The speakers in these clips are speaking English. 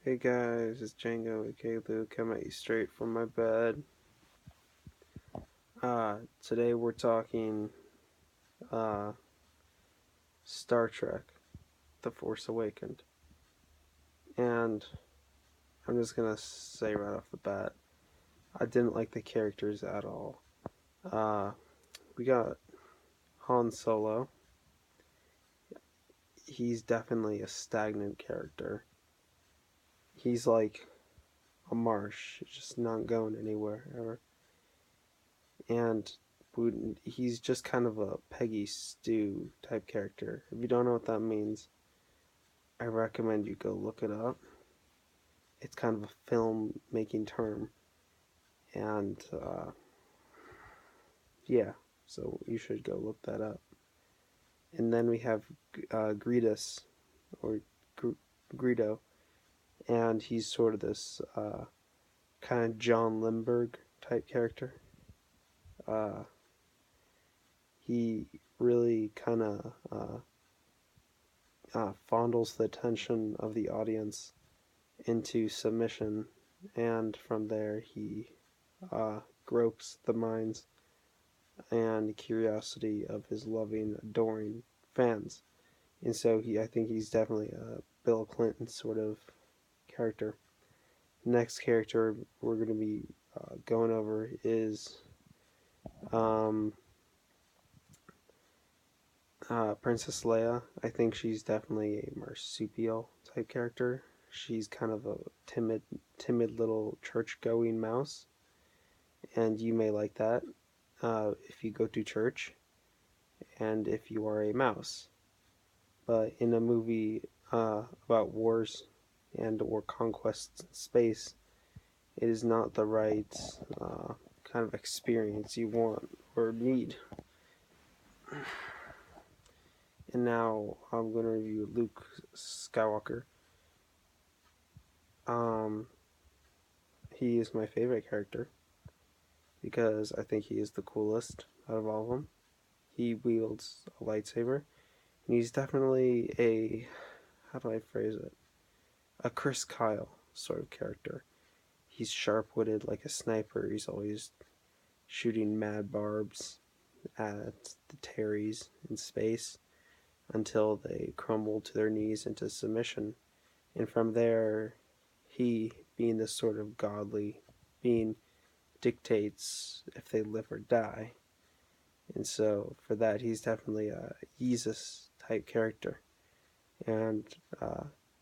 Hey guys, it's Django, aka Luke, coming at you straight from my bed. Today we're talking uh, Star Trek, The Force Awakened. And I'm just gonna say right off the bat, I didn't like the characters at all. Uh, we got Han Solo. He's definitely a stagnant character. He's like a marsh, just not going anywhere ever. And he's just kind of a Peggy Stew type character. If you don't know what that means, I recommend you go look it up. It's kind of a film making term, and yeah, so you should go look that up. And then we have Greedos, or Greedo, and he's sort of this kind of John Lindbergh type character. Uh, he really kind of fondles the attention of the audience into submission, and from there he gropes the minds and curiosity of his loving, adoring fans. And so I think he's definitely a Bill Clinton sort of character. Next character we're going to be going over is um, Princess Leia. I think she's definitely a marsupial type character. She's kind of a timid little church-going mouse, and you may like that if you go to church and if you are a mouse. But in a movie about wars and or conquest in space, it is not the right kind of experience you want or need. And now I'm going to review Luke Skywalker. Um, he is my favorite character because I think he is the coolest out of all of them. He wields a lightsaber, and he's definitely a, how do I phrase it? A Chris Kyle sort of character. He's sharp-witted like a sniper. He's always shooting mad barbs at the Terrys in space until they crumble to their knees into submission. And from there, he, being this sort of godly being, dictates if they live or die. And so for that, he's definitely a Jesus type character. And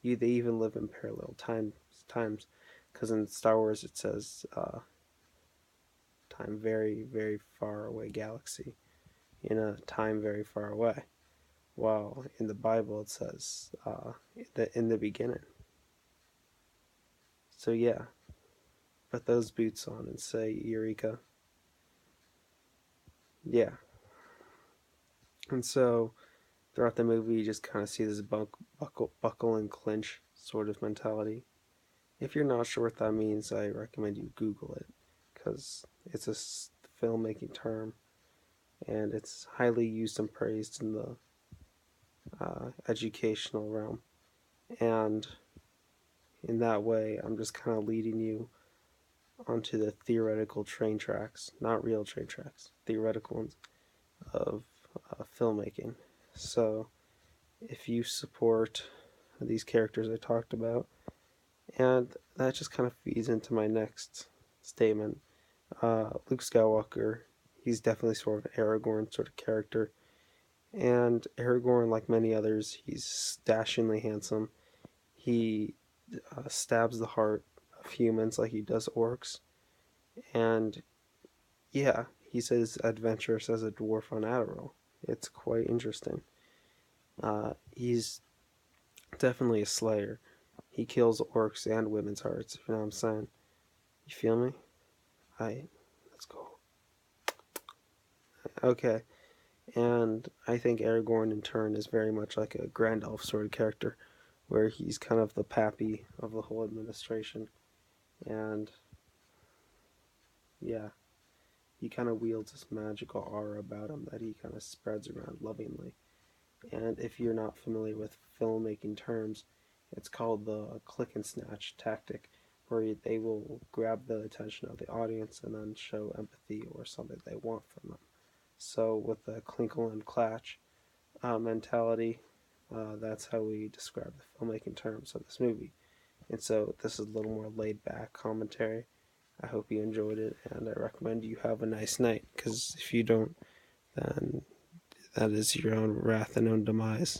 they even live in parallel times, because in Star Wars it says time very very far away galaxy in a time very far away, while in the Bible it says in the beginning. So yeah, put those boots on and say Eureka. Yeah. And so throughout the movie you just kind of see this buckle and clinch sort of mentality. If you're not sure what that means, I recommend you Google it, because it's a filmmaking term and it's highly used and praised in the educational realm. And in that way, I'm just kind of leading you onto the theoretical train tracks, not real train tracks, theoretical ones of filmmaking. So if you support these characters I talked about, and that just kind of feeds into my next statement. Luke Skywalker, he's definitely sort of Aragorn sort of character. And Aragorn, like many others, he's dashingly handsome. He stabs the heart of humans like he does orcs. And yeah, he's as adventurous as a dwarf on Adderall. It's quite interesting. He's definitely a slayer. He kills orcs and women's hearts, if you know what I'm saying. You feel me? Alright, let's go. Okay, and I think Aragorn in turn is very much like a Gandalf sort of character, where he's kind of the pappy of the whole administration, and yeah, he kind of wields this magical aura about him that he kind of spreads around lovingly. And if you're not familiar with filmmaking terms, It's called the click and snatch tactic, where they will grab the attention of the audience and then show empathy or something they want from them. So with the clinkle and clatch mentality, that's how we describe the filmmaking terms of this movie. And so this is a little more laid back commentary. I hope you enjoyed it, and I recommend you have a nice night, because if you don't, then that is your own wrath and own demise.